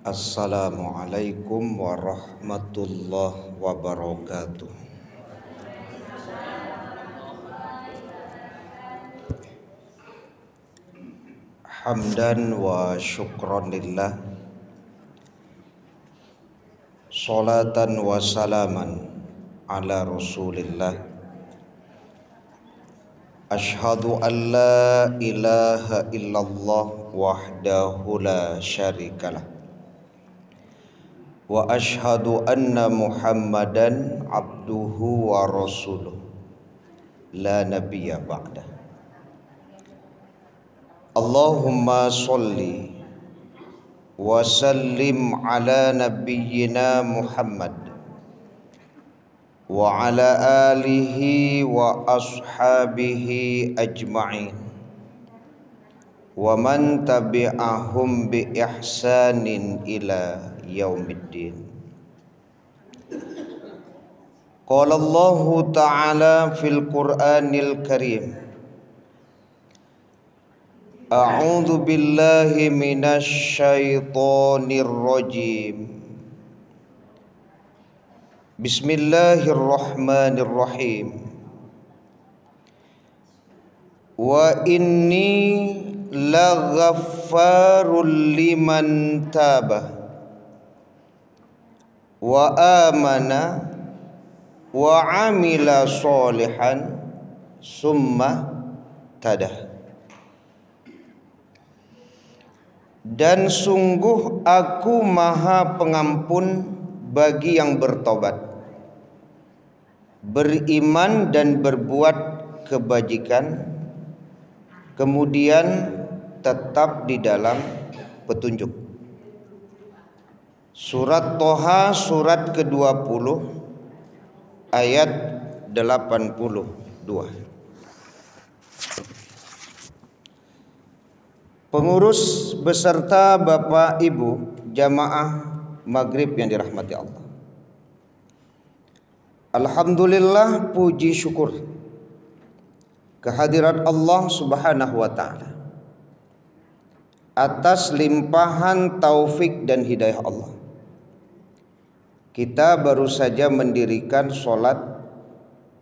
Assalamualaikum warahmatullahi wabarakatuh. Hamdan wa syukran lillah, salatan wa salaman ala rasulillah. Ashhadu an la ilaha illallah wahdahu la syarikalah, wa ashhadu anna Muhammadan abduhu wa rasuluh la nabiyya ba'dah. Allahumma sholli wa sallim ala nabiyyina Muhammad wa ala alihi wa ashabihi ajma'in wa man tabi'ahum bi ihsanin ila yaumiddin. Qala Allah Ta'ala fil Qur'anil Karim, A'udzu billahi minasy syaithanir rajim. Bismillahirrahmanirrahim. Wa inni laghaffarul liman taba wa amana wa amila sholihan summa tadah. Dan sungguh aku maha pengampun bagi yang bertobat, beriman dan berbuat kebajikan, kemudian tetap di dalam petunjuk. Surat Toha surat ke-20 ayat 82. Pengurus beserta Bapak Ibu jamaah maghrib yang dirahmati Allah, alhamdulillah, puji syukur kehadirat Allah Subhanahu wa Ta'ala atas limpahan taufik dan hidayah Allah. Kita baru saja mendirikan sholat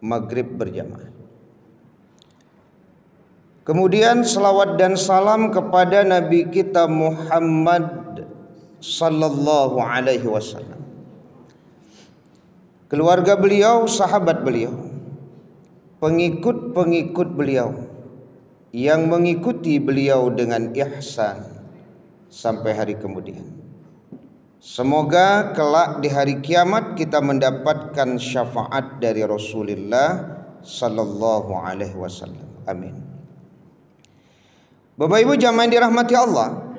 maghrib berjamaah. Kemudian salawat dan salam kepada Nabi kita Muhammad sallallahu alaihi wasallam, keluarga beliau, sahabat beliau, pengikut-pengikut beliau yang mengikuti beliau dengan ihsan sampai hari kemudian. Semoga kelak di hari kiamat kita mendapatkan syafaat dari Rasulullah sallallahu alaihi wasallam. Amin. Bapak Ibu jamaah yang dirahmati Allah,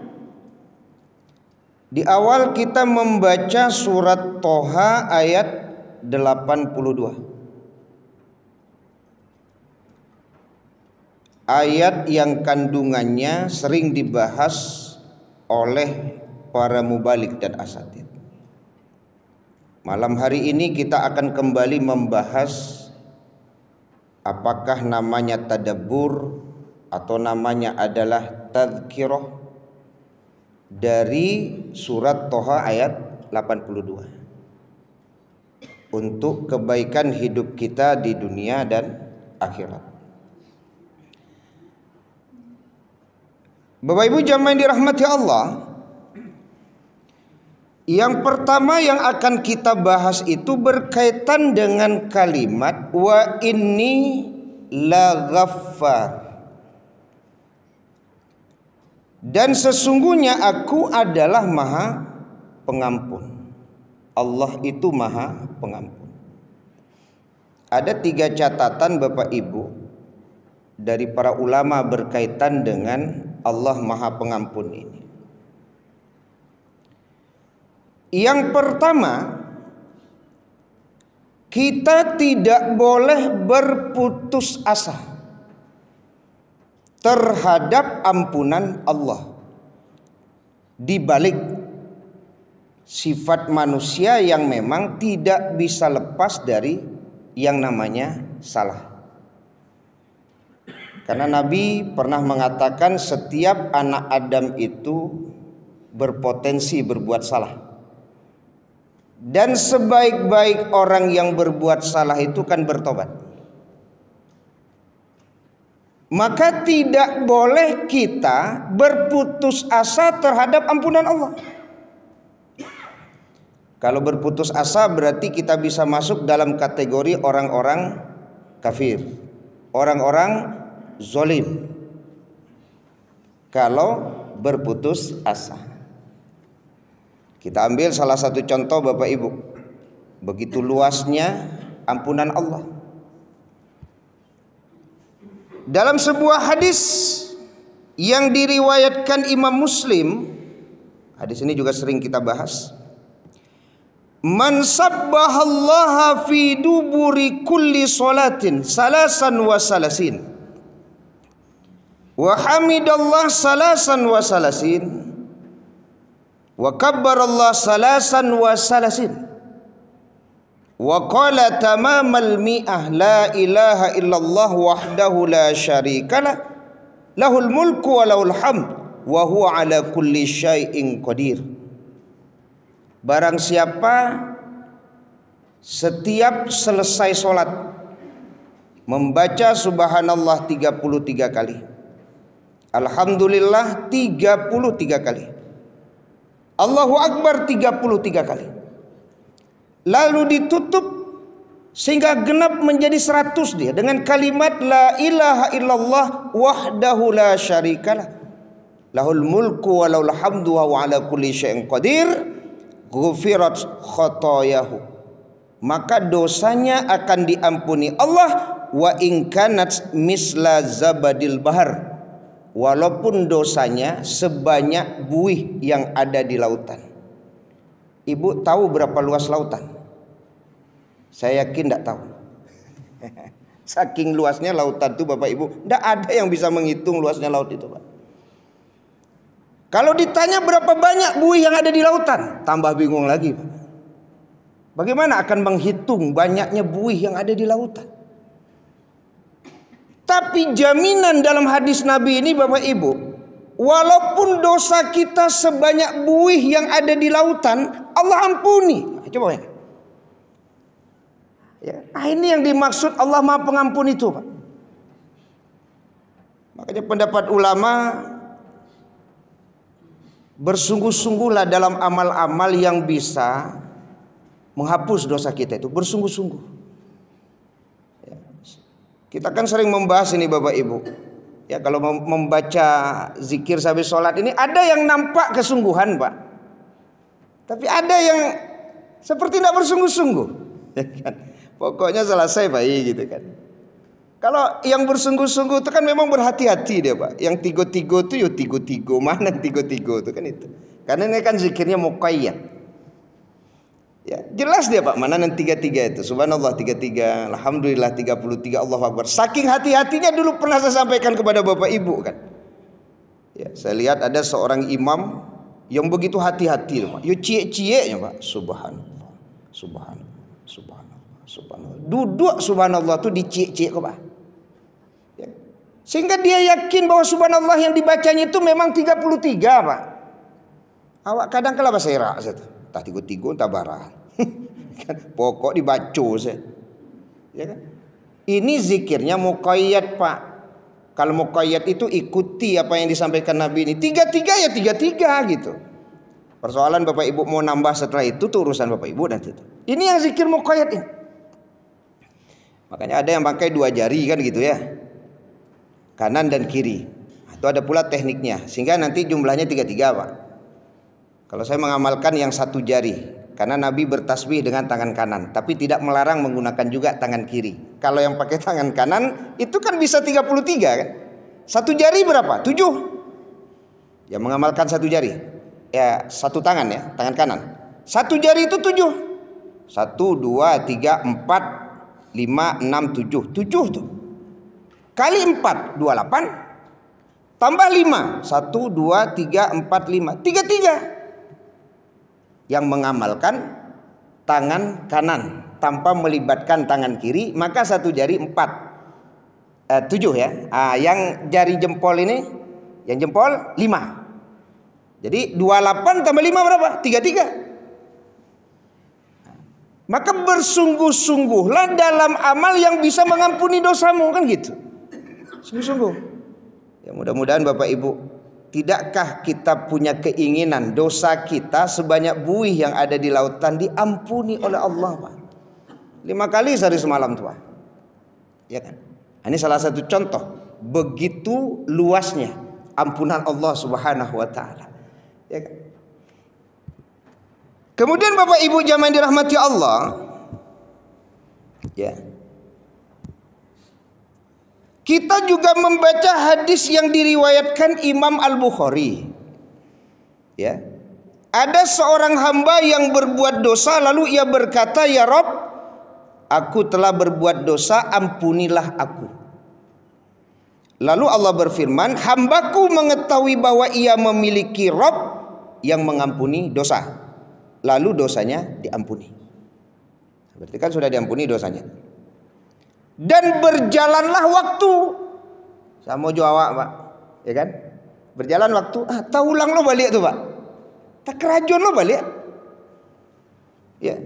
di awal kita membaca surat Toha ayat 82. Ayat yang kandungannya sering dibahas oleh para mubalik dan asatid. Malam hari ini kita akan kembali membahas apakah namanya tadabbur atau namanya adalah tadzkirah dari surat Toha ayat 82 untuk kebaikan hidup kita di dunia dan akhirat. Bapak Ibu jamaah yang dirahmati Allah, yang pertama yang akan kita bahas itu berkaitan dengan kalimat wa inni laghaffar. Dan sesungguhnya aku adalah maha pengampun. Allah itu maha pengampun. Ada 3 catatan Bapak Ibu dari para ulama berkaitan dengan Allah maha pengampun ini. Yang pertama, kita tidak boleh berputus asa terhadap ampunan Allah di balik sifat manusia yang memang tidak bisa lepas dari yang namanya salah. Karena Nabi pernah mengatakan setiap anak Adam itu berpotensi berbuat salah. Dan sebaik-baik orang yang berbuat salah itu kan bertobat. Maka tidak boleh kita berputus asa terhadap ampunan Allah. Kalau berputus asa berarti kita bisa masuk dalam kategori orang-orang kafir, orang-orang zalim. Kalau berputus asa. Kita ambil salah satu contoh Bapak Ibu. Begitu luasnya ampunan Allah. Dalam sebuah hadis yang diriwayatkan Imam Muslim, hadis ini juga sering kita bahas. Man sabbahallaha fi duburi kulli salatin salasan wa salasin wa hamidallah salasan wa salasin wa kabbarallah salasan wa salasin wa qala tamamal mi'ah la ilaha illallah wahdahu la syarikalah lahul mulku wa lahul hamd wa huwa ala kulli syai'in qadir. Barang siapa setiap selesai sholat membaca subhanallah 33 kali, alhamdulillah 33 kali, Allahu akbar 33 kali, lalu ditutup sehingga genap menjadi 100 dia dengan kalimat la ilaha illallah wahdahu la syarikalah lahul mulku wa lahul hamdu wa huwa ala kulli syai'in qadir, ghufirat khotoyahu, maka dosanya akan diampuni Allah. Wa in kanat misla zabadil bahar, walaupun dosanya sebanyak buih yang ada di lautan. Ibu tahu berapa luas lautan? Saya yakin tidak tahu. Saking luasnya lautan itu Bapak Ibu, tidak ada yang bisa menghitung luasnya laut itu Pak. Kalau ditanya berapa banyak buih yang ada di lautan, tambah bingung lagi Pak. Bagaimana akan menghitung banyaknya buih yang ada di lautan? Tapi jaminan dalam hadis Nabi ini Bapak Ibu, walaupun dosa kita sebanyak buih yang ada di lautan, Allah ampuni. Coba ya. Nah ini yang dimaksud Allah Maha Pengampun itu Pak. Makanya pendapat ulama, bersungguh-sungguhlah dalam amal-amal yang bisa menghapus dosa kita itu, bersungguh-sungguh. Ya. Kita kan sering membahas ini Bapak Ibu. Ya kalau membaca zikir sambil sholat ini ada yang nampak kesungguhan Pak. Tapi ada yang seperti tidak bersungguh-sungguh. Ya kan? Pokoknya selesai baik gitu kan. Kalau yang bersungguh-sungguh itu kan memang berhati-hati dia Pak. Yang tigo-tigo itu ya tigo-tigo. Mana tigo-tigo itu kan itu. Karena ini kan zikirnya muqayyad. Ya, jelas dia Pak mana yang tiga-tiga itu. Subhanallah 33, alhamdulillah 33, Allahu akbar. Saking hati-hatinya dulu pernah saya sampaikan kepada Bapak Ibu kan. Ya, saya lihat ada seorang imam yang begitu hati-hati Pak. Ya cie-cieknya Pak. Subhanallah. Subhanallah. Subhanallah. Subhanallah. Duduk subhanallah itu dicie-cie kok Pak. Ya. Sehingga dia yakin bahwa subhanallah yang dibacanya itu memang 33 Pak. Awak kadang kala bahasa Irak saya. Tah 33 entah barang. Pokok dibaca saya. Ya kan? Ini zikirnya muqayyad Pak. Kalau muqayyad itu ikuti apa yang disampaikan Nabi ini. 33 ya 33 gitu. Persoalan Bapak Ibu mau nambah setelah itu tuh urusan Bapak Ibu nanti itu. Ini yang zikir muqayyad ini. Makanya ada yang pakai 2 jari kan gitu ya. Kanan dan kiri. Itu ada pula tekniknya. Sehingga nanti jumlahnya 33 Pak. Kalau saya mengamalkan yang 1 jari. Karena Nabi bertasbih dengan tangan kanan. Tapi tidak melarang menggunakan juga tangan kiri. Kalau yang pakai tangan kanan itu kan bisa 33 kan. 1 jari berapa? 7. Yang mengamalkan 1 jari. Ya 1 tangan ya. Tangan kanan. 1 jari itu 7. 1, 2, 3, 4. 5, 6, 7. 7 tuh. Kali 4, 28. Tambah 5. 1, 2, 3, 4, 5. 33. Yang mengamalkan tangan kanan tanpa melibatkan tangan kiri, maka 1 jari 4. 7 ya. Yang jari jempol ini, yang jempol 5. Jadi 28 tambah 5 berapa? 33. Maka bersungguh-sungguhlah dalam amal yang bisa mengampuni dosamu, kan gitu. Sungguh-sungguh. Ya, mudah-mudahan Bapak Ibu, tidakkah kita punya keinginan dosa kita sebanyak buih yang ada di lautan diampuni oleh Allah, Pak? 5 kali sehari semalam tuh, Pak. Ya kan? Ini salah satu contoh begitu luasnya ampunan Allah Subhanahu wa taala. Ya kan? Kemudian Bapak Ibu jamaah dirahmati Allah, ya. Kita juga membaca hadis yang diriwayatkan Imam Al-Bukhari. Ya. Ada seorang hamba yang berbuat dosa lalu ia berkata, "Ya Rabb, aku telah berbuat dosa, ampunilah aku." Lalu Allah berfirman, "Hambaku mengetahui bahwa ia memiliki Rabb yang mengampuni dosa. Lalu dosanya diampuni." Berarti kan sudah diampuni dosanya. Dan berjalanlah waktu. Sama Jawa, Pak. Ya kan? Berjalan waktu. Tak ulang lo balik tuh, Pak. Tak kerajon lo balik. Ya.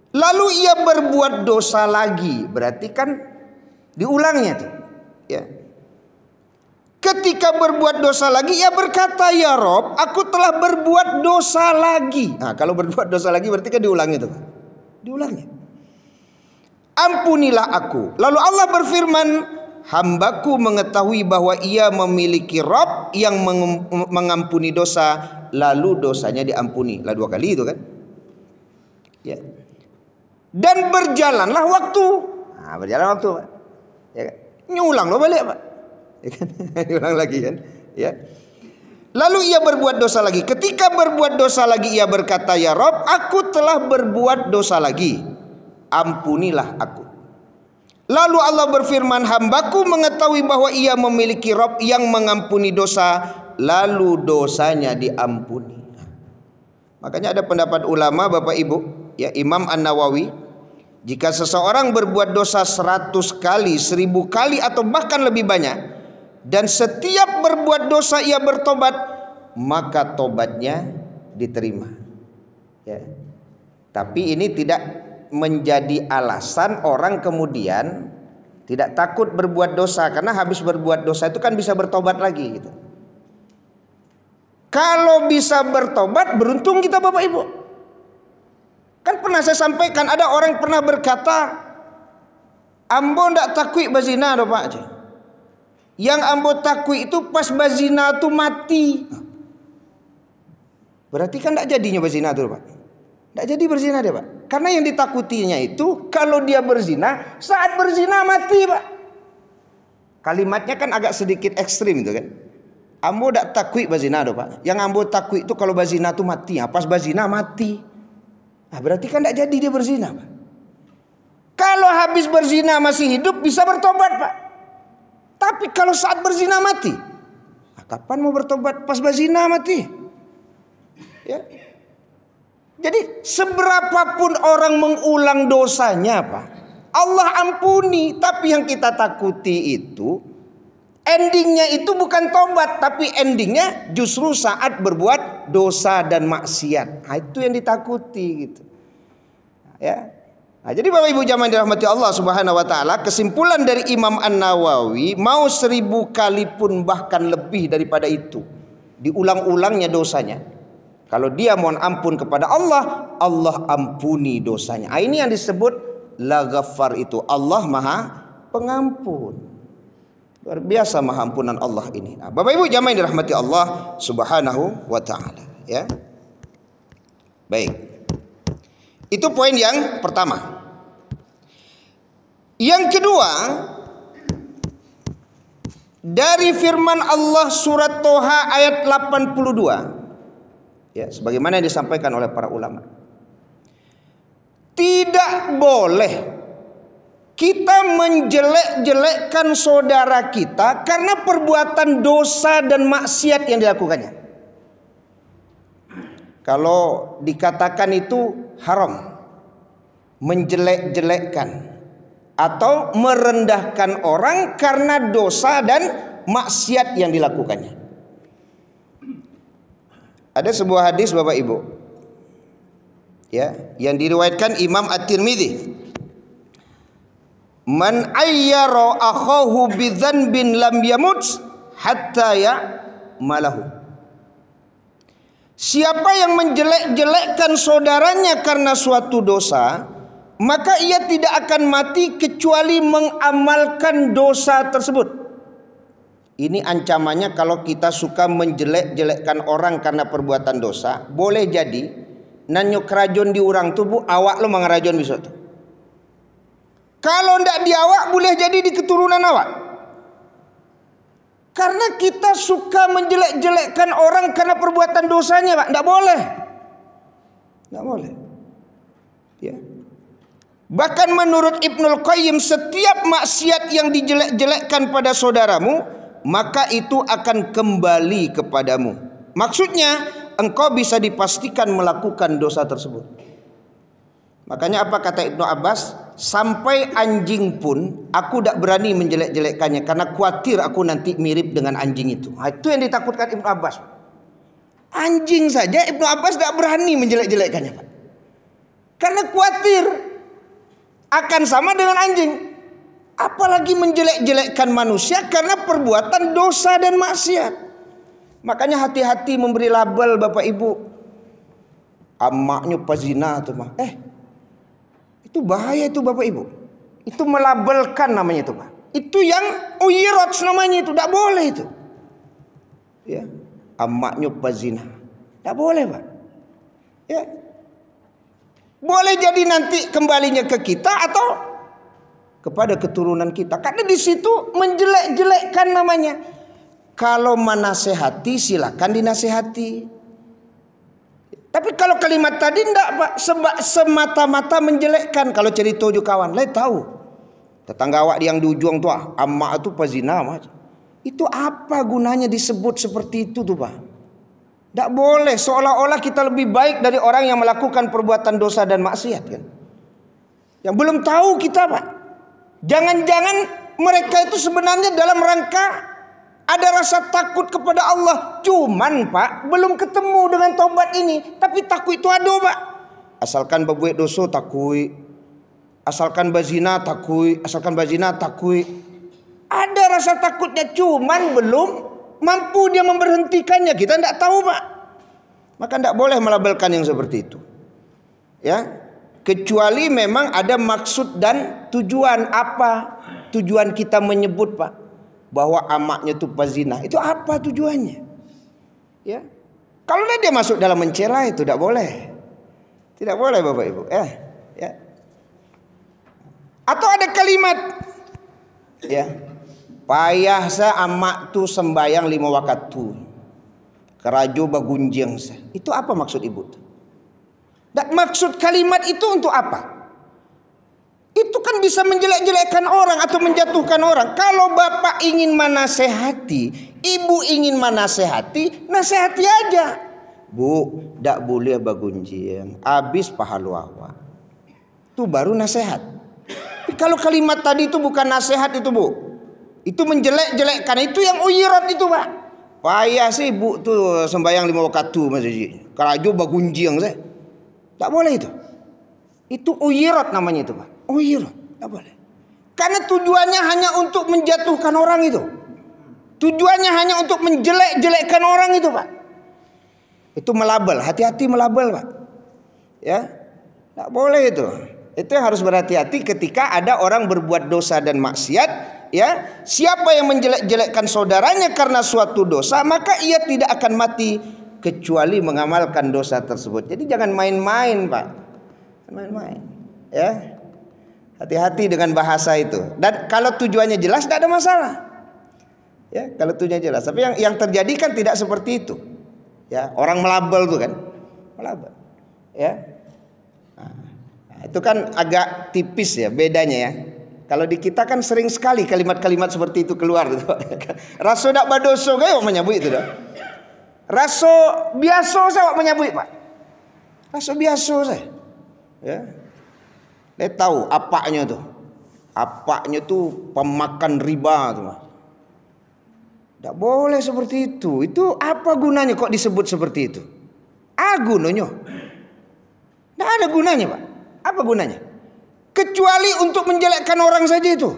Lalu ia berbuat dosa lagi. Berarti kan diulangnya tuh. Ya. Ketika berbuat dosa lagi, ia berkata, "Ya Rob, aku telah berbuat dosa lagi." Nah, kalau berbuat dosa lagi berarti kan diulangi tuh, Pak. Diulangi. "Ampunilah aku." Lalu Allah berfirman, "Hambaku mengetahui bahwa ia memiliki Rob yang mengampuni dosa, lalu dosanya diampuni." Lah 2 kali itu kan. Ya. Dan berjalanlah waktu. Nah, berjalan waktu, Pak. Ya kan? Nyulang lo balik, Pak. Ya kan? Ulang lagi kan. Ya. Lalu ia berbuat dosa lagi. Ketika berbuat dosa lagi ia berkata, "Ya Rob, aku telah berbuat dosa lagi, ampunilah aku." Lalu Allah berfirman, "Hambaku mengetahui bahwa ia memiliki Rob yang mengampuni dosa, lalu dosanya diampuni." Makanya ada pendapat ulama Bapak Ibu, ya, Imam An-Nawawi, jika seseorang berbuat dosa 100 kali, 1000 kali atau bahkan lebih banyak, dan setiap berbuat dosa ia bertobat, maka tobatnya diterima. Ya. Tapi ini tidak menjadi alasan orang kemudian tidak takut berbuat dosa, karena habis berbuat dosa itu kan bisa bertobat lagi gitu. Kalau bisa bertobat, beruntung kita Bapak Ibu. Kan pernah saya sampaikan, ada orang yang pernah berkata, "Ambo ndak takut bazina do Pak." Yang ambo takut itu pas bazina tuh mati. Berarti kan tidak jadinya berzina tuh, Pak. Tidak jadi berzina dia, Pak. Karena yang ditakutinya itu kalau dia berzina, saat berzina mati, Pak. Kalimatnya kan agak sedikit ekstrim itu kan. Ambo tidak takut berzina tuh, Pak. Yang ambo takut itu kalau berzina tuh mati. Pas berzina mati. Nah, berarti kan tidak jadi dia berzina, Pak. Kalau habis berzina masih hidup bisa bertobat, Pak. Tapi kalau saat berzina mati, nah, kapan mau bertobat? Pas berzina mati. Ya. Jadi seberapapun orang mengulang dosanya, Pak, Allah ampuni. Tapi yang kita takuti itu endingnya itu bukan tobat, tapi endingnya justru saat berbuat dosa dan maksiat. Nah, itu yang ditakuti gitu. Ya. Nah, jadi Bapak Ibu jamaah dirahmati Allah Subhanahu wa taala, kesimpulan dari Imam An-Nawawi, mau 1000 kali pun bahkan lebih daripada itu diulang-ulangnya dosanya, kalau dia mohon ampun kepada Allah, Allah ampuni dosanya. Nah, ini yang disebut la ghaffar, itu Allah Maha Pengampun. Luar biasa maha ampunan Allah ini. Nah, Bapak Ibu jamaah dirahmati Allah Subhanahu wa taala, ya. Baik. Itu poin yang pertama. Yang kedua, dari firman Allah surat Toha ayat 82, ya, sebagaimana yang disampaikan oleh para ulama, tidak boleh kita menjelek-jelekkan saudara kita karena perbuatan dosa dan maksiat yang dilakukannya. Kalau dikatakan itu haram, menjelek-jelekkan atau merendahkan orang karena dosa dan maksiat yang dilakukannya. Ada sebuah hadis Bapak Ibu, ya, yang diriwayatkan Imam At-Tirmidzi. Man ayyara akhahu bidzanbin lam yamut hatta malahu. Siapa yang menjelek-jelekkan saudaranya karena suatu dosa, maka ia tidak akan mati kecuali mengamalkan dosa tersebut. Ini ancamannya kalau kita suka menjelek-jelekkan orang karena perbuatan dosa. Boleh jadi nanyo kerajon di orang tubuh awak lo mangarajon besok tuh. Kalau ndak di awak, boleh jadi di keturunan awak. Karena kita suka menjelek-jelekkan orang karena perbuatan dosanya, Pak. Ndak boleh. Ndak boleh. Ya. Bahkan menurut Ibnul Qayyim, setiap maksiat yang dijelek-jelekkan pada saudaramu, maka itu akan kembali kepadamu. Maksudnya, engkau bisa dipastikan melakukan dosa tersebut. Makanya apa kata Ibnu Abbas? Sampai anjing pun aku tidak berani menjelek-jelekkannya karena khawatir aku nanti mirip dengan anjing itu. Itu yang ditakutkan Ibnu Abbas. Anjing saja Ibnu Abbas tidak berani menjelek-jelekkannya, Pak. Karena khawatir akan sama dengan anjing. Apalagi menjelek-jelekkan manusia karena perbuatan dosa dan maksiat. Makanya hati-hati memberi label Bapak Ibu. Amaknya pazina tuh mah. Itu bahaya itu Bapak Ibu. Itu melabelkan namanya itu Pak. Itu yang uyirat namanya itu. Tidak boleh itu. Ya. Amaknya pazina. Tidak boleh Pak. Ya. Boleh jadi nanti kembalinya ke kita atau kepada keturunan kita. Karena di situ menjelek-jelekkan namanya. Kalau menasehati silakan dinasehati. Tapi kalau kalimat tadi enggak Pak, semata-mata menjelekkan. Kalau cerita ujuk kawan, lain tahu. Tetangga awak yang di ujung tuh, amak itu pazina. Itu apa gunanya disebut seperti itu tuh Pak? Enggak boleh, seolah-olah kita lebih baik dari orang yang melakukan perbuatan dosa dan maksiat kan. Yang belum tahu kita Pak. Jangan-jangan mereka itu sebenarnya dalam rangka ada rasa takut kepada Allah. Cuman Pak, belum ketemu dengan taubat ini. Tapi takut itu ada Pak. Asalkan berbuat dosa takut. Asalkan bazina takut. Asalkan bazina takut. Ada rasa takutnya. Cuman belum mampu dia memberhentikannya. Kita tidak tahu Pak. Maka tidak boleh melabelkan yang seperti itu. Ya. Kecuali memang ada maksud dan tujuan. Apa tujuan kita menyebut Pak bahwa amaknya itu pazina? Itu apa tujuannya? Ya. Kalau dia masuk dalam mencela itu tidak boleh. Tidak boleh Bapak Ibu. Ya. Atau ada kalimat ya. Payah sa amak tu sembayang 5 waktu tu. Kerajo bagunjing sa. Itu apa maksud Ibu? Dan maksud kalimat itu untuk apa? Itu kan bisa menjelek-jelekkan orang atau menjatuhkan orang. Kalau bapak ingin menasehati, ibu ingin menasehati, nasehati aja. Bu, tidak boleh bagunjing, habis pahala awak. Itu baru nasihat. Tapi kalau kalimat tadi itu bukan nasihat itu Bu. Itu menjelek-jelekkan, itu yang uyirat itu Pak. Payah sih Bu tuh sembahyang 5 waktu masih. Kerajo bagunjing saya. Tidak boleh itu. Itu uyirat namanya itu Pak. Uyirat, tidak boleh. Karena tujuannya hanya untuk menjatuhkan orang itu. Tujuannya hanya untuk menjelek-jelekkan orang itu Pak. Itu melabel, hati-hati melabel Pak. Ya, tidak boleh itu. Itu yang harus berhati-hati ketika ada orang berbuat dosa dan maksiat. Ya, siapa yang menjelek-jelekkan saudaranya karena suatu dosa, maka ia tidak akan mati kecuali mengamalkan dosa tersebut. Jadi jangan main-main Pak. Main-main. Ya. Hati-hati dengan bahasa itu. Dan kalau tujuannya jelas tidak ada masalah. Ya, kalau tujuannya jelas. Tapi yang terjadi kan tidak seperti itu. Ya, orang melabel tuh kan. Melabel. Ya. Nah, itu kan agak tipis ya bedanya ya. Kalau di kita kan sering sekali kalimat-kalimat seperti itu keluar gitu. Raso dak badoso gayo menyebut itu dah. Raso biasa saya menyebut Pak. Raso biasa saya. Ya. Dia tahu apanya tuh. Apanya tuh pemakan riba tuh. Tidak boleh seperti itu. Itu apa gunanya kok disebut seperti itu? Gunanya. Tidak ada gunanya, Pak. Apa gunanya? Kecuali untuk menjelekkan orang saja itu.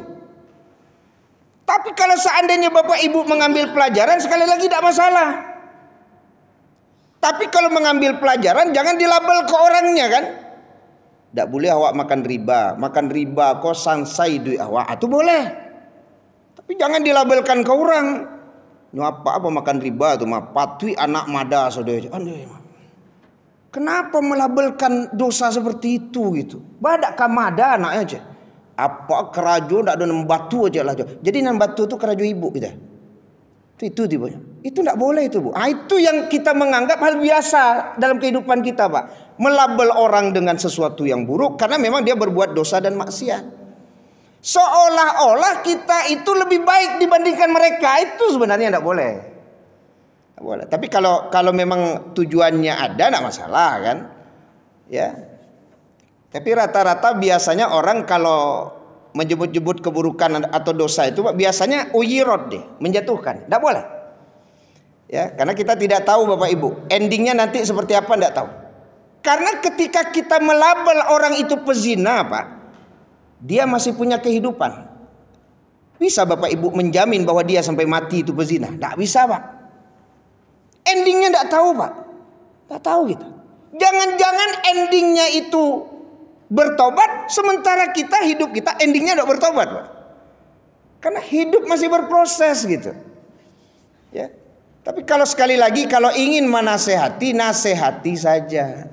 Tapi kalau seandainya Bapak Ibu mengambil pelajaran, sekali lagi tidak masalah. Tapi kalau mengambil pelajaran, jangan dilabel ke orangnya kan. Tidak boleh awak makan riba kau sansai duit awak, itu boleh. Tapi jangan dilabelkan ke orang. Ini apa makan riba itu mah patui anak mada saudara. Kenapa melabelkan dosa seperti itu gitu? Badak kamada anaknya aja. Apa kerajo ndak ada batu aja lah. Jadi nan batu itu kerajo ibu kita. Itu tibanya. Itu ndak boleh itu, Bu. Itu yang kita menganggap hal biasa dalam kehidupan kita, Pak. Melabel orang dengan sesuatu yang buruk karena memang dia berbuat dosa dan maksiat. Seolah-olah kita itu lebih baik dibandingkan mereka. Itu sebenarnya ndak boleh. Ndak boleh. Tapi kalau memang tujuannya ada ndak masalah kan? Ya. Tapi rata-rata biasanya orang kalau menyebut-nyebut keburukan atau dosa itu biasanya uyirot deh, menjatuhkan. Tidak boleh. Ya, karena kita tidak tahu Bapak Ibu, endingnya nanti seperti apa tidak tahu. Karena ketika kita melabel orang itu pezina, Pak, dia masih punya kehidupan. Bisa Bapak Ibu menjamin bahwa dia sampai mati itu pezina? Tidak bisa, Pak. Endingnya tidak tahu, Pak. Tidak tahu gitu. Jangan-jangan endingnya itu bertobat, sementara hidup kita endingnya tidak bertobat, Pak. Karena hidup masih berproses gitu. Ya. Tapi kalau sekali lagi kalau ingin menasehati, nasehati saja.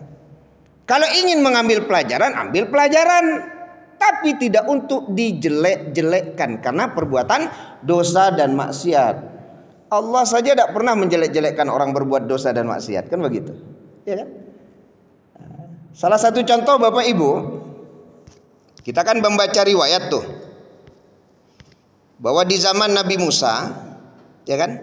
Kalau ingin mengambil pelajaran, ambil pelajaran. Tapi tidak untuk dijelek-jelekkan karena perbuatan dosa dan maksiat. Allah saja tidak pernah menjelek-jelekkan orang berbuat dosa dan maksiat, kan begitu? Ya kan? Salah satu contoh Bapak Ibu, kita kan membaca riwayat tuh bahwa di zaman Nabi Musa, ya kan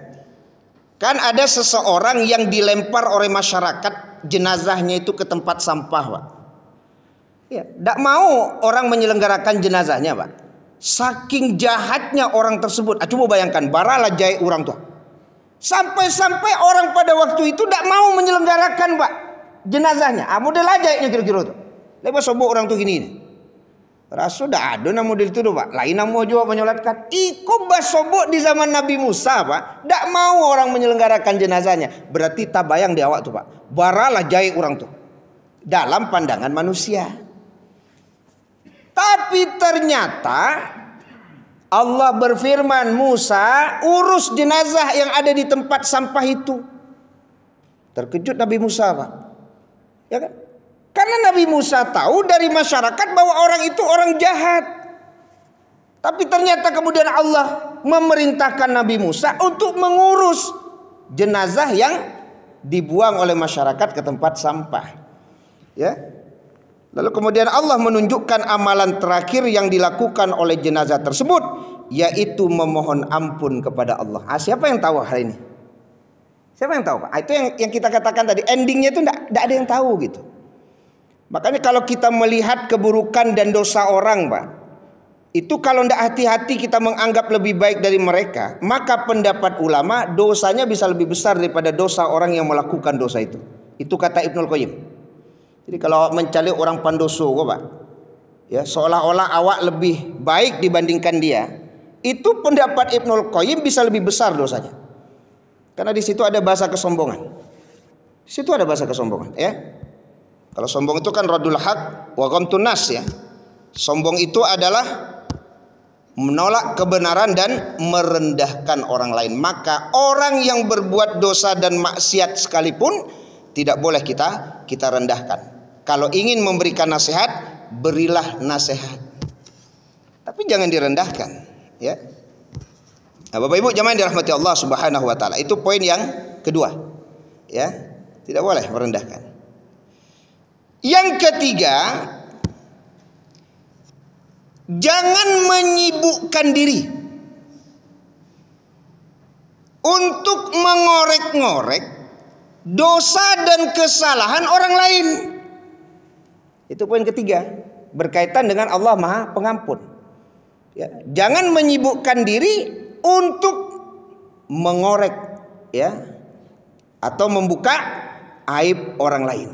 ada seseorang yang dilempar oleh masyarakat jenazahnya itu ke tempat sampah, Pak. Ya, tidak mau orang menyelenggarakan jenazahnya, Pak. Saking jahatnya orang tersebut. Coba bayangkan, baralah jahit orang tuh. Sampai-sampai orang pada waktu itu tidak mau menyelenggarakan, Pak, jenazahnya. Model aja ini kira-kira tuh. Lepas sobok orang tuh gini. Rasul dah ada nama model itu tuh, Pak. Lain nama juga menyolatkan. Iko basobok di zaman Nabi Musa, Pak. Tak mau orang menyelenggarakan jenazahnya. Berarti tak bayang di awak tuh, Pak. Baralah jahit orang tuh. Dalam pandangan manusia. Tapi ternyata Allah berfirman, Musa urus jenazah yang ada di tempat sampah itu. Terkejut Nabi Musa, Pak. Ya kan? Karena Nabi Musa tahu dari masyarakat bahwa orang itu orang jahat. Tapi ternyata kemudian Allah memerintahkan Nabi Musa untuk mengurus jenazah yang dibuang oleh masyarakat ke tempat sampah. Ya. Lalu kemudian Allah menunjukkan amalan terakhir yang dilakukan oleh jenazah tersebut, yaitu memohon ampun kepada Allah. Siapa yang tahu hal ini? Siapa yang tahu, Pak? Itu yang kita katakan tadi, endingnya itu tidak ada yang tahu gitu. Makanya kalau kita melihat keburukan dan dosa orang, Pak, itu kalau tidak hati-hati kita menganggap lebih baik dari mereka, maka pendapat ulama dosanya bisa lebih besar daripada dosa orang yang melakukan dosa itu. Itu kata Ibnul Qayyim. Jadi kalau mencari orang pandoso, Pak, ya seolah-olah awak lebih baik dibandingkan dia, itu pendapat Ibnul Qayyim bisa lebih besar dosanya. Karena di situ ada bahasa kesombongan. Di situ ada bahasa kesombongan, ya. Kalau sombong itu kan radul haq wa ghamtun nas, ya. Sombong itu adalah menolak kebenaran dan merendahkan orang lain. Maka orang yang berbuat dosa dan maksiat sekalipun tidak boleh kita rendahkan. Kalau ingin memberikan nasihat, berilah nasihat. Tapi jangan direndahkan, ya. Nah, Bapak Ibu jamaah yang dirahmati Allah Subhanahu wa taala, itu poin yang kedua. Ya, tidak boleh merendahkan. Yang ketiga, jangan menyibukkan diri untuk mengorek-ngorek dosa dan kesalahan orang lain. Itu poin ketiga, berkaitan dengan Allah Maha Pengampun. Ya, jangan menyibukkan diri untuk mengorek, ya, atau membuka aib orang lain.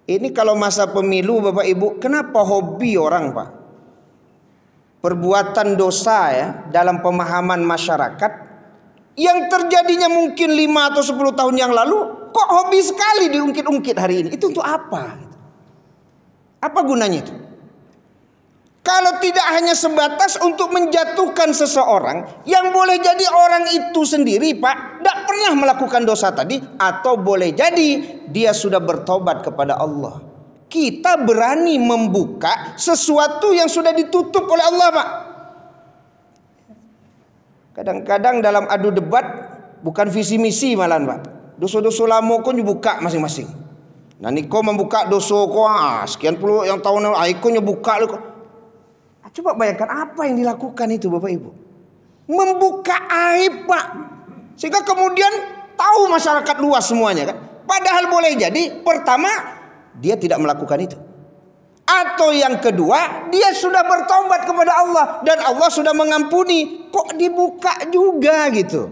Ini kalau masa pemilu Bapak Ibu, kenapa hobi orang Pak? Perbuatan dosa ya dalam pemahaman masyarakat yang terjadinya mungkin 5 atau 10 tahun yang lalu, kok hobi sekali diungkit-ungkit hari ini. Itu untuk apa? Apa gunanya itu? Kalau tidak hanya sebatas untuk menjatuhkan seseorang yang boleh jadi orang itu sendiri Pak tidak pernah melakukan dosa tadi, atau boleh jadi dia sudah bertobat kepada Allah. Kita berani membuka sesuatu yang sudah ditutup oleh Allah Pak. Kadang-kadang dalam adu debat bukan visi misi malahan Pak. Dosa-dosa lama kau dibuka masing-masing. Nah niko membuka dosa kau sekian puluh yang tahun lalu aku nyebuka lu. Coba bayangkan apa yang dilakukan itu Bapak Ibu. Membuka aib Pak. Sehingga kemudian tahu masyarakat luas semuanya kan. Padahal boleh jadi pertama dia tidak melakukan itu. Atau yang kedua dia sudah bertobat kepada Allah dan Allah sudah mengampuni. Kok dibuka juga gitu.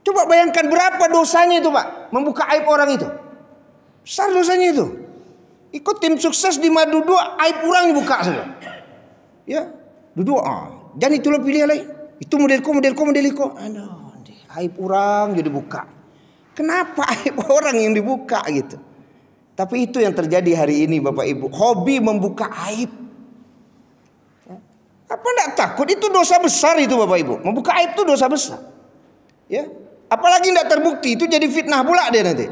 Coba bayangkan berapa dosanya itu Pak. Membuka aib orang itu. Besar dosanya itu. Ikut tim sukses di Madu 2 aib orang dibuka saja. Ya, duduk dan itulah pilih lain. Itu modelku. Aduh, aib orang jadi buka. Kenapa aib orang yang dibuka gitu? Tapi itu yang terjadi hari ini Bapak Ibu. Hobi membuka aib. Apa enggak takut? Itu dosa besar itu Bapak Ibu. Membuka aib itu dosa besar. Ya, apalagi enggak terbukti itu jadi fitnah pula dia nanti.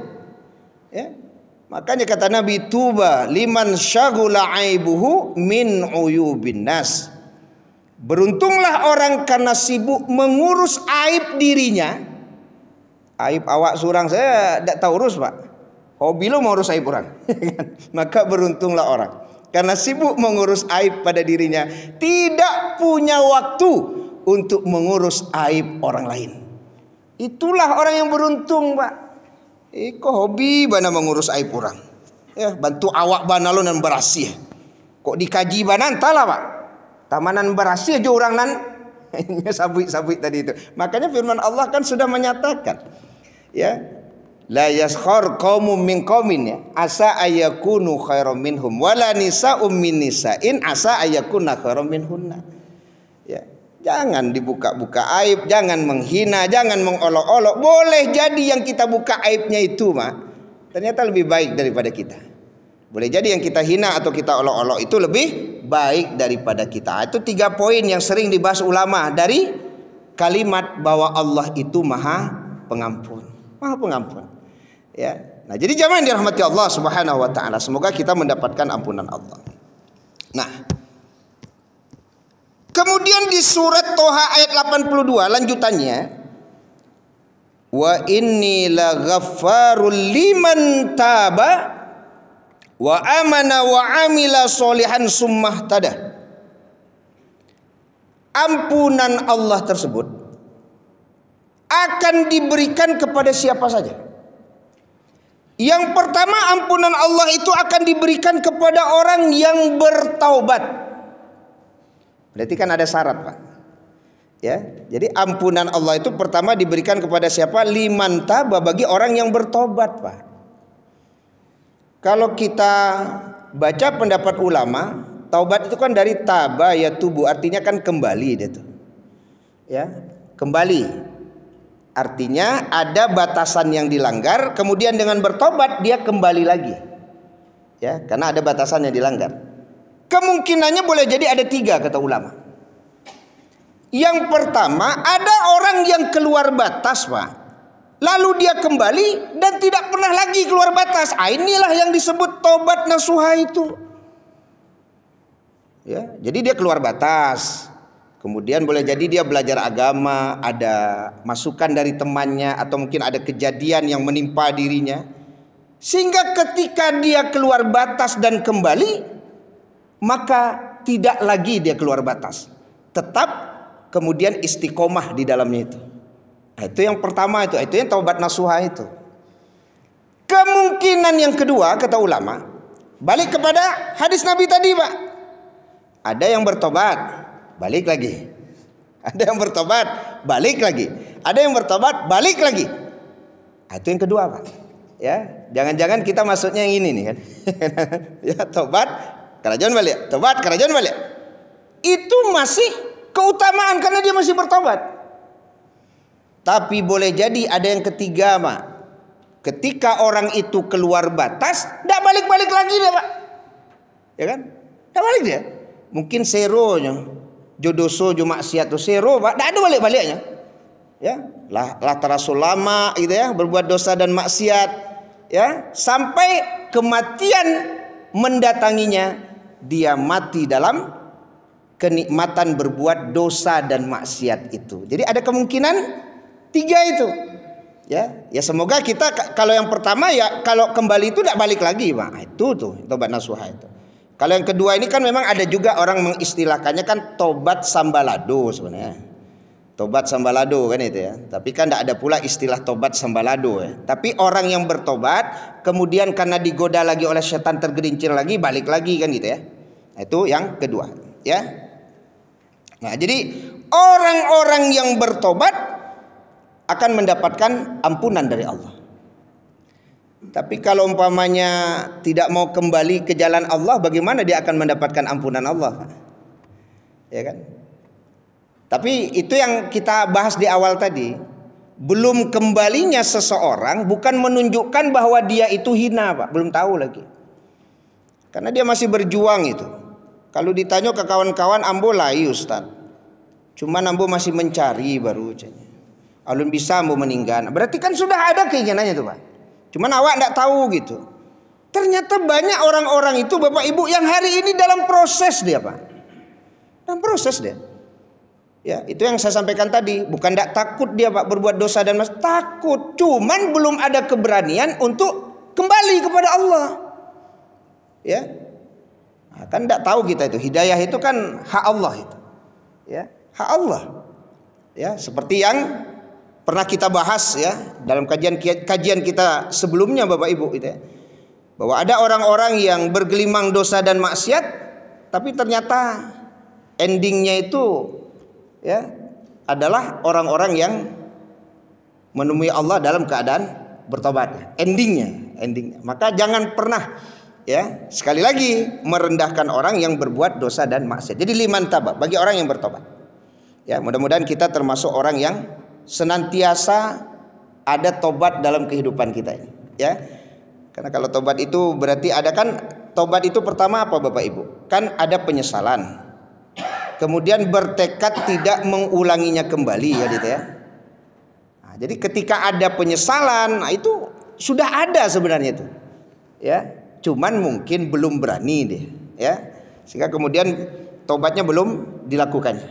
Ya. Makanya kata Nabi, tuba liman syagula aibuhu min uyubin nas. Beruntunglah orang karena sibuk mengurus aib dirinya. Aib awak surang saya tidak tahu urus Pak. Hobi lo mengurus aib orang. Maka beruntunglah orang karena sibuk mengurus aib pada dirinya, tidak punya waktu untuk mengurus aib orang lain. Itulah orang yang beruntung Pak. Iko hobi bana mengurus aib orang. Ya, bantu awak bana lo nan berasi. Kok dikaji bana entahlah Pak. Tamanan berasi aja orang nan sabit tadi itu. Makanya firman Allah kan sudah menyatakan, ya, la yaskhar qaumun min qaumin ya, asa ayakunu khairum minhum wala nisa'um min nisa'in asa ayakunna khairum minhunna. Ya. Jangan dibuka-buka aib, jangan menghina, jangan mengolok-olok. Boleh jadi yang kita buka aibnya itu mah ternyata lebih baik daripada kita. Boleh jadi yang kita hina atau kita olok-olok itu lebih baik daripada kita. Itu 3 poin yang sering dibahas ulama dari kalimat bahwa Allah itu Maha Pengampun. Maha Pengampun. Ya. Nah, jadi jamaah yang dirahmati Allah Subhanahu wa taala, semoga kita mendapatkan ampunan Allah. Nah, kemudian di surat Toha ayat 82 lanjutannya, wa inni laghaffarul liman taba wa amana wa amila solihan summahtada. Ampunan Allah tersebut akan diberikan kepada siapa saja. Yang pertama, ampunan Allah itu akan diberikan kepada orang yang bertaubat. Berarti kan ada syarat Pak. Ya, jadi ampunan Allah itu pertama diberikan kepada siapa? Liman taba, bagi orang yang bertobat Pak. Kalau kita baca pendapat ulama, taubat itu kan dari taba ya tubuh, artinya kan kembali dia tuh. Ya, kembali. Artinya ada batasan yang dilanggar, kemudian dengan bertobat dia kembali lagi. Ya, karena ada batasan yang dilanggar. Kemungkinannya boleh jadi ada 3 kata ulama. Yang pertama, ada orang yang keluar batas Pak, lalu dia kembali dan tidak pernah lagi keluar batas. Inilah yang disebut taubat nasuha itu. Ya, jadi dia keluar batas. Kemudian boleh jadi dia belajar agama, ada masukan dari temannya, atau mungkin ada kejadian yang menimpa dirinya, sehingga ketika dia keluar batas dan kembali, maka tidak lagi dia keluar batas, tetap kemudian istiqomah di dalamnya itu. Nah, itu yang pertama, itu yang taubat nasuha itu. Kemungkinan yang kedua kata ulama, balik kepada hadis Nabi tadi Pak. Ada yang bertobat, balik lagi. Ada yang bertobat, balik lagi. Ada yang bertobat, balik lagi. Nah, itu yang kedua Pak. Ya, jangan-jangan kita masuknya yang ini nih kan. Ya, tobat, kerajuan balik, tobat, kerajuan balik. Itu masih keutamaan karena dia masih bertobat. Tapi boleh jadi ada yang ketiga, Pak. Ketika orang itu keluar batas, tidak balik-balik lagi dia, Pak. Ya kan? Tidak balik dia. Mungkin seronya, jodoso jo maksiat tuh sero, Pak. Tidak ada balik-baliknya. Ya, lah terasa lama gitu ya, berbuat dosa dan maksiat. Ya, sampai kematian mendatanginya, dia mati dalam kenikmatan berbuat dosa dan maksiat itu. Jadi ada kemungkinan tiga itu. Ya, semoga kita kalau yang pertama ya kalau kembali itu tidak balik lagi, Pak. Itu tuh tobat nasuha itu. Kalau yang kedua ini kan memang ada juga orang mengistilahkannya kan tobat sambalado sebenarnya. Tobat sambalado kan itu ya. Tapi kan tidak ada pula istilah tobat sambalado ya. Tapi orang yang bertobat kemudian karena digoda lagi oleh setan tergelincir lagi balik lagi kan gitu ya. Itu yang kedua ya. Nah, jadi orang-orang yang bertobat akan mendapatkan ampunan dari Allah. Tapi kalau umpamanya tidak mau kembali ke jalan Allah, bagaimana dia akan mendapatkan ampunan Allah? Ya kan? Tapi itu yang kita bahas di awal tadi. Belum kembalinya seseorang bukan menunjukkan bahwa dia itu hina, Pak. Belum tahu lagi. Karena dia masih berjuang itu. Kalau ditanya ke kawan-kawan, ambo layu Ustaz. Cuman ambo masih mencari baru. Alun bisa ambo meninggal. Berarti kan sudah ada keinginannya tuh, Pak. Cuman awak tidak tahu gitu. Ternyata banyak orang-orang itu Bapak Ibu yang hari ini dalam proses dia, Pak. Dalam proses dia. Ya, itu yang saya sampaikan tadi. Bukan tidak takut dia, Pak, berbuat dosa dan maksiat. Takut. Cuman belum ada keberanian untuk kembali kepada Allah. Ya. Nah, kan tidak tahu kita itu. Hidayah itu kan hak Allah itu. Ya, hak Allah. Ya, seperti yang pernah kita bahas ya dalam kajian kita sebelumnya Bapak Ibu gitu ya. Bahwa ada orang-orang yang bergelimang dosa dan maksiat tapi ternyata endingnya itu ya adalah orang-orang yang menemui Allah dalam keadaan bertobat. Endingnya. Maka jangan pernah ya sekali lagi merendahkan orang yang berbuat dosa dan maksiat. Jadi liman taba bagi orang yang bertobat. Ya, mudah-mudahan kita termasuk orang yang senantiasa ada tobat dalam kehidupan kita ini ya. Karena kalau tobat itu berarti ada kan tobat itu pertama apa Bapak Ibu? Kan ada penyesalan. Kemudian bertekad tidak mengulanginya kembali ya gitu ya. Nah, jadi ketika ada penyesalan, nah itu sudah ada sebenarnya itu. Ya, cuman mungkin belum berani deh ya. Sehingga kemudian tobatnya belum dilakukannya.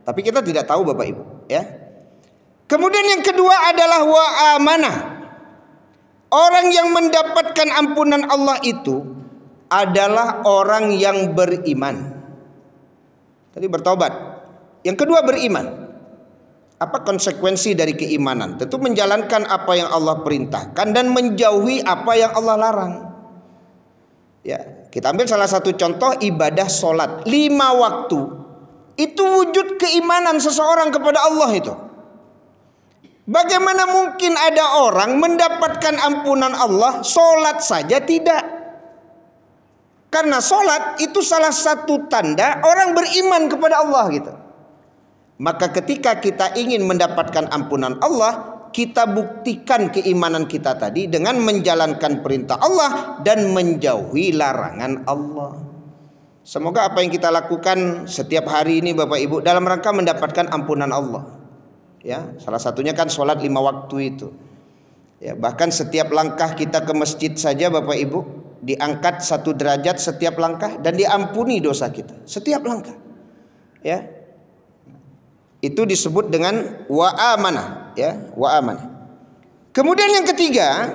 Tapi kita tidak tahu Bapak Ibu ya. Kemudian yang kedua adalah wa amanah. Orang yang mendapatkan ampunan Allah itu adalah orang yang beriman. Tadi bertobat. Yang kedua beriman. Apa konsekuensi dari keimanan? Tentu menjalankan apa yang Allah perintahkan dan menjauhi apa yang Allah larang. Ya, kita ambil salah satu contoh ibadah sholat 5 waktu. Itu wujud keimanan seseorang kepada Allah itu. Bagaimana mungkin ada orang mendapatkan ampunan Allah sholat saja tidak? Karena sholat itu salah satu tanda orang beriman kepada Allah gitu. Maka ketika kita ingin mendapatkan ampunan Allah, kita buktikan keimanan kita tadi dengan menjalankan perintah Allah dan menjauhi larangan Allah. Semoga apa yang kita lakukan setiap hari ini Bapak Ibu dalam rangka mendapatkan ampunan Allah. Ya, salah satunya kan sholat 5 waktu itu. Ya, bahkan setiap langkah kita ke masjid saja Bapak Ibu diangkat 1 derajat setiap langkah dan diampuni dosa kita setiap langkah. Ya, itu disebut dengan wa amanah. Ya, wa amanah. Kemudian yang ketiga,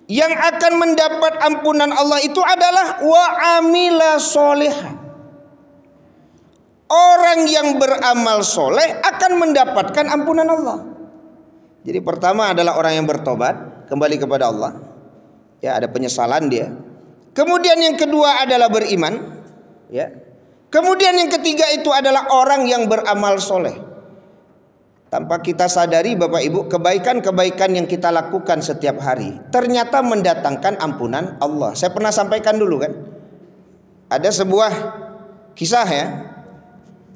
yang akan mendapat ampunan Allah itu adalah wa amila sholihah. Orang yang beramal soleh akan mendapatkan ampunan Allah. Jadi pertama adalah orang yang bertobat kembali kepada Allah. Ya, ada penyesalan dia. Kemudian yang kedua adalah beriman. Ya. Kemudian yang ketiga itu adalah orang yang beramal soleh. Tanpa kita sadari Bapak Ibu, kebaikan-kebaikan yang kita lakukan setiap hari ternyata mendatangkan ampunan Allah. Saya pernah sampaikan dulu kan, ada sebuah kisah ya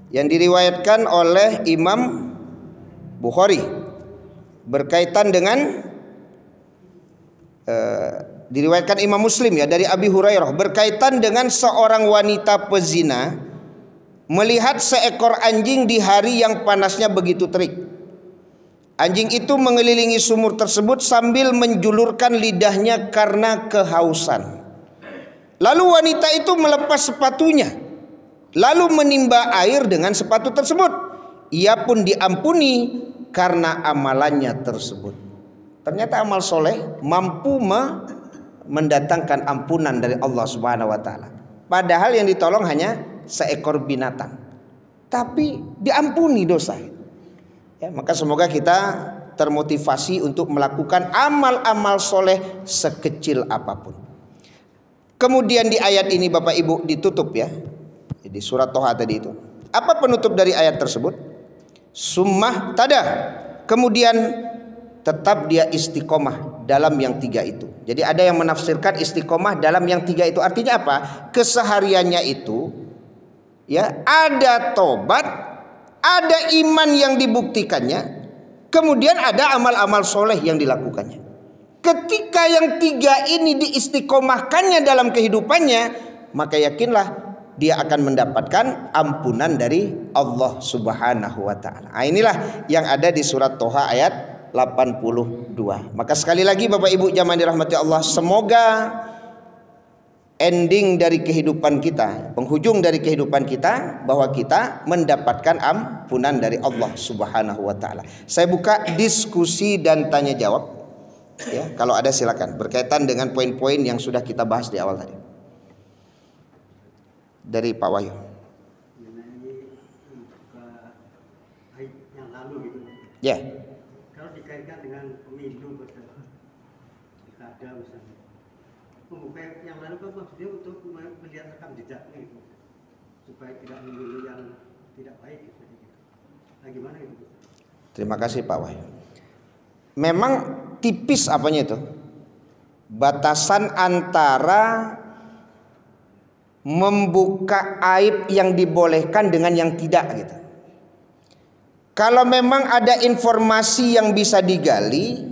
yang diriwayatkan oleh Imam Bukhari berkaitan dengan diriwayatkan Imam Muslim ya dari Abi Hurairah berkaitan dengan seorang wanita pezina melihat seekor anjing di hari yang panasnya begitu terik. Anjing itu mengelilingi sumur tersebut sambil menjulurkan lidahnya karena kehausan. Lalu wanita itu melepas sepatunya, lalu menimba air dengan sepatu tersebut. Ia pun diampuni karena amalannya tersebut. Ternyata amal soleh mampu mendatangkan ampunan dari Allah Subhanahu wa taala. Padahal yang ditolong hanya seekor binatang, tapi diampuni dosa. Ya, maka semoga kita termotivasi untuk melakukan amal-amal soleh sekecil apapun. Kemudian di ayat ini Bapak Ibu ditutup ya, di surat Toha tadi itu. Apa penutup dari ayat tersebut? Summah tada. Kemudian tetap dia istiqomah dalam yang tiga itu. Jadi ada yang menafsirkan istiqomah dalam yang tiga itu artinya apa? Kesehariannya itu ya ada tobat, ada iman yang dibuktikannya, kemudian ada amal-amal soleh yang dilakukannya. Ketika yang tiga ini diistiqomahkannya dalam kehidupannya, maka yakinlah dia akan mendapatkan ampunan dari Allah Subhanahu wa taala. Nah, inilah yang ada di surat Toha ayat 82. Maka sekali lagi Bapak Ibu jamaah dirahmati Allah, semoga ending dari kehidupan kita, penghujung dari kehidupan kita, bahwa kita mendapatkan ampunan dari Allah Subhanahu wa taala. Saya buka diskusi dan tanya jawab. Ya, kalau ada silakan berkaitan dengan poin-poin yang sudah kita bahas di awal tadi. Dari Pak Wahyu. Yang lalu gitu. Ya. Kalau dikaitkan dengan pemilu pilkada misalnya. Membuka yang lalu kan maksudnya untuk melihat rekam jejaknya itu supaya tidak memilih yang tidak baik gitu. Nah, gimana itu? Terima kasih Pak Wahyu. Memang tipis apanya itu? Batasan antara membuka aib yang dibolehkan dengan yang tidak gitu. Kalau memang ada informasi yang bisa digali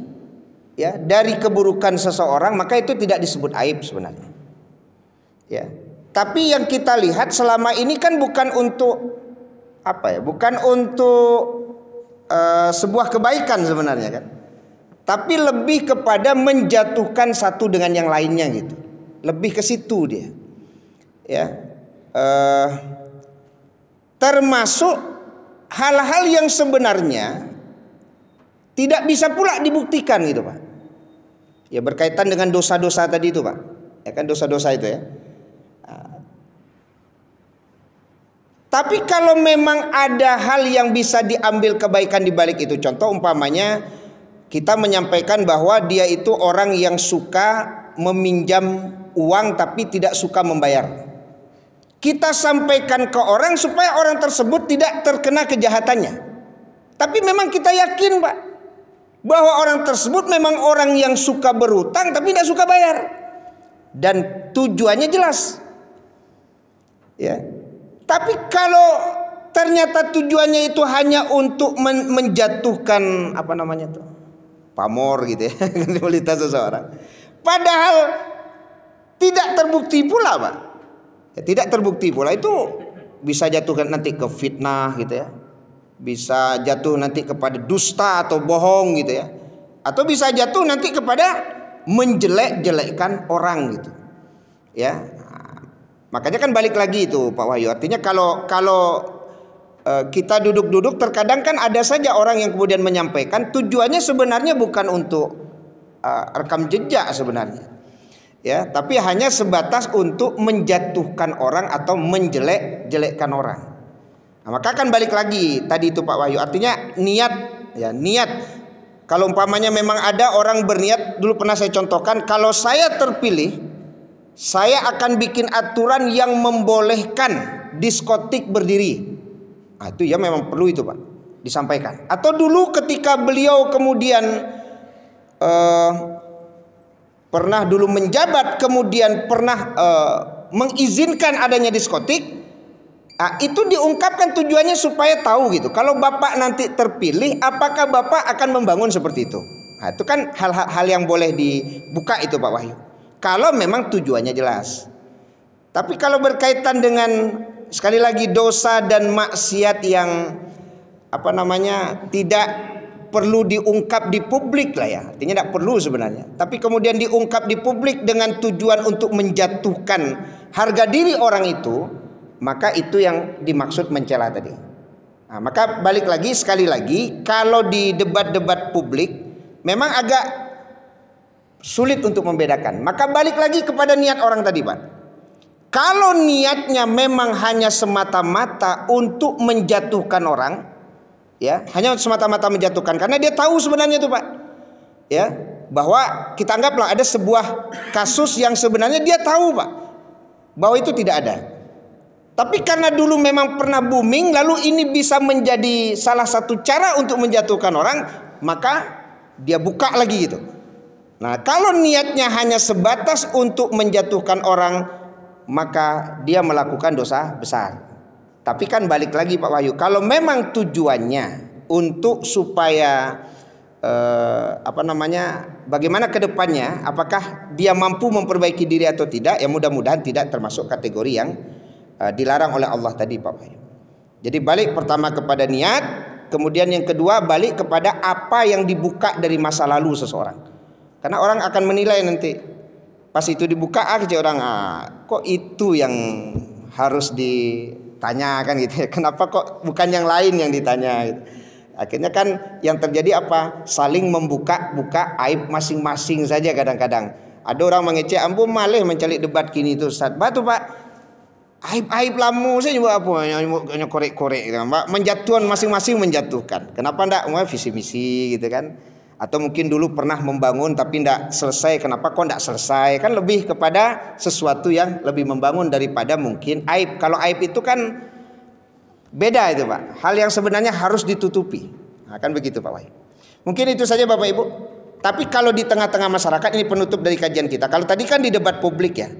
ya dari keburukan seseorang, maka itu tidak disebut aib sebenarnya. Ya. Tapi yang kita lihat selama ini kan bukan untuk apa ya? Bukan untuk sebuah kebaikan sebenarnya kan. Tapi lebih kepada menjatuhkan satu dengan yang lainnya gitu. Lebih ke situ dia. Ya. Termasuk hal-hal yang sebenarnya tidak bisa pula dibuktikan gitu Pak. Ya berkaitan dengan dosa-dosa tadi itu Pak. Ya kan dosa-dosa itu ya. Tapi kalau memang ada hal yang bisa diambil kebaikan di balik itu, contoh umpamanya kita menyampaikan bahwa dia itu orang yang suka meminjam uang tapi tidak suka membayar. Kita sampaikan ke orang supaya orang tersebut tidak terkena kejahatannya. Tapi memang kita yakin Pak, bahwa orang tersebut memang orang yang suka berutang tapi tidak suka bayar. Dan tujuannya jelas. Ya. Tapi kalau ternyata tujuannya itu hanya untuk menjatuhkan apa namanya tuh? Pamor gitu ya, kredibilitas seseorang. Padahal tidak terbukti pula Pak. Ya, tidak terbukti pula itu bisa jatuhkan nanti ke fitnah gitu ya. Bisa jatuh nanti kepada dusta atau bohong gitu ya. Atau bisa jatuh nanti kepada menjelek-jelekkan orang gitu. Ya. Nah, makanya kan balik lagi itu Pak Wahyu. Artinya kalau kita duduk-duduk terkadang kan ada saja orang yang kemudian menyampaikan tujuannya sebenarnya bukan untuk rekam jejak sebenarnya. Ya, tapi hanya sebatas untuk menjatuhkan orang atau menjelek-jelekkan orang. Nah, maka kan balik lagi tadi itu Pak Wahyu. Artinya niat ya, niat. Kalau umpamanya memang ada orang berniat, dulu pernah saya contohkan, kalau saya terpilih, saya akan bikin aturan yang membolehkan diskotik berdiri. Nah, itu ya memang perlu itu Pak. disampaikan. Atau dulu ketika beliau kemudian pernah dulu menjabat, kemudian pernah mengizinkan adanya diskotik, itu diungkapkan tujuannya supaya tahu gitu. Kalau Bapak nanti terpilih, apakah Bapak akan membangun seperti itu? Nah, itu kan hal-hal yang boleh dibuka itu Pak Wahyu. Kalau memang tujuannya jelas. Tapi kalau berkaitan dengan sekali lagi dosa dan maksiat yang tidak perlu diungkap di publik lah ya, artinya tidak perlu sebenarnya, tapi kemudian diungkap di publik dengan tujuan untuk menjatuhkan harga diri orang itu, maka itu yang dimaksud mencela tadi. Nah, maka balik lagi sekali lagi, kalau di debat-debat publik memang agak sulit untuk membedakan. Maka balik lagi kepada niat orang tadi Pak. Kalau niatnya memang hanya semata-mata untuk menjatuhkan orang, ya, hanya semata-mata menjatuhkan, karena dia tahu sebenarnya itu Pak, ya, bahwa kita anggaplah ada sebuah kasus yang sebenarnya dia tahu Pak, bahwa itu tidak ada. Tapi karena dulu memang pernah booming, lalu ini bisa menjadi salah satu cara untuk menjatuhkan orang, maka dia buka lagi gitu. Nah, kalau niatnya hanya sebatas untuk menjatuhkan orang, maka dia melakukan dosa besar. Tapi kan balik lagi Pak Wahyu, kalau memang tujuannya untuk supaya bagaimana ke depannya, apakah dia mampu memperbaiki diri atau tidak, ya mudah-mudahan tidak termasuk kategori yang dilarang oleh Allah tadi Pak Wahyu. Jadi balik pertama kepada niat, kemudian yang kedua balik kepada apa yang dibuka dari masa lalu seseorang. Karena orang akan menilai nanti. Pas itu dibuka aja orang, kok itu yang harus ditanyakan gitu ya. Kenapa kok bukan yang lain yang ditanya gitu. Akhirnya kan yang terjadi apa? Saling membuka-buka aib masing-masing saja kadang-kadang. Ada orang mengecek, ampun malih mencari debat kini itu Ustaz. Batu Pak, aib-aib lamu saya juga apa hanya korek-korek gitu. Menjatuhan masing-masing menjatuhkan. Kenapa enggak visi misi gitu kan? Atau mungkin dulu pernah membangun tapi tidak selesai, kenapa kok tidak selesai? Kan lebih kepada sesuatu yang lebih membangun daripada mungkin aib. Kalau aib itu kan beda itu Pak, hal yang sebenarnya harus ditutupi. Nah, kan begitu Pak Wahyu. Mungkin itu saja Bapak Ibu. Tapi kalau di tengah-tengah masyarakat, ini penutup dari kajian kita. Kalau tadi kan di debat publik ya,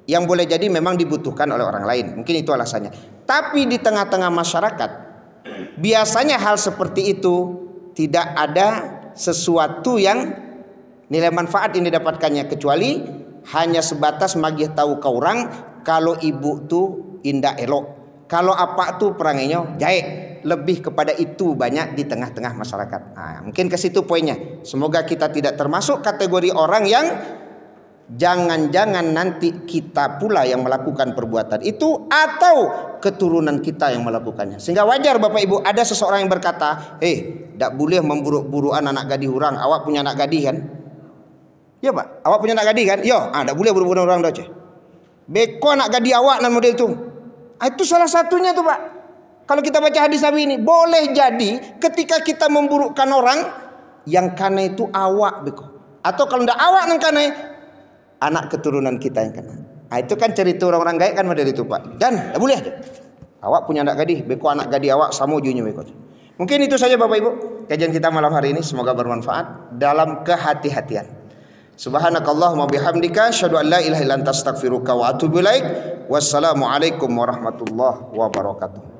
yang boleh jadi memang dibutuhkan oleh orang lain, mungkin itu alasannya. Tapi di tengah-tengah masyarakat, biasanya hal seperti itu tidak ada sesuatu yang nilai manfaat ini didapatkannya, kecuali hanya sebatas magih tahu ke orang kalau ibu tuh indah elok, kalau apa tuh perangainya jahit, lebih kepada itu banyak di tengah-tengah masyarakat. Nah, mungkin ke situ poinnya. Semoga kita tidak termasuk kategori orang yang jangan-jangan nanti kita pula yang melakukan perbuatan itu atau keturunan kita yang melakukannya. Sehingga wajar Bapak Ibu, ada seseorang yang berkata, tidak boleh memburuk-burukan anak gadih orang. Awak punya anak gadih kan? Ya Pak, awak punya anak gadih kan? Yo, tidak boleh buruk-burukan orang doce. Beko anak gadih awak dan model itu. Itu salah satunya tuh Pak. Kalau kita baca hadis Nabi ini, boleh jadi ketika kita memburukkan orang, yang kena itu awak beko. Atau kalau tidak awak yang kena, anak keturunan kita yang kena. Itu kan cerita orang-orang gaib kan model itu Pak. Dan tidak boleh. Awak punya anak gadih, beko anak gadih awak sama ujungnya beko. Mungkin itu saja Bapak Ibu kajian kita malam hari ini, semoga bermanfaat dalam kehati-hatian. Subhanakallahumma bihamdika asyhadu an la ilaha illa anta astaghfiruka wa atubu ilaik. Wassalamualaikum warahmatullahi wabarakatuh.